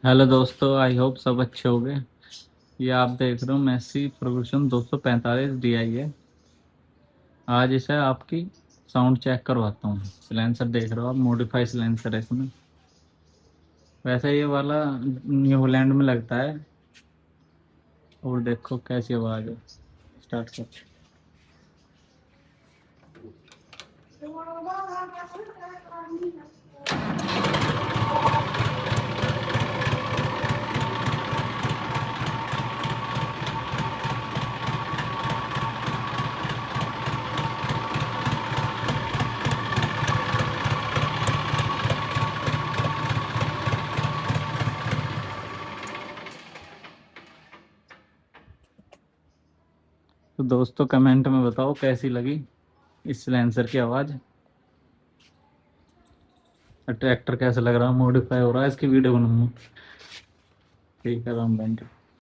Hello दोस्तों, I hope सब अच्छे होंगे। ये आप देख रहे हो मेसी फर्गूसन 245 DI है। आज इसे आपकी साउंड चेक करवाता हूँ। सिलेंसर देख रहे हो आप, मॉडिफाई सिलेंसर है इसमें। वैसे ये वाला न्यूजीलैंड में लगता है। और देखो कैसी आवाज़ है। स्टार्ट कर। तो दोस्तों कमेंट में बताओ कैसी लगी इस सिलेंसर की आवाज़। ट्रैक्टर कैसा लग रहा है, मॉडिफाई हो रहा है, इसकी वीडियो बनाऊंगा। ठीक है राम बन।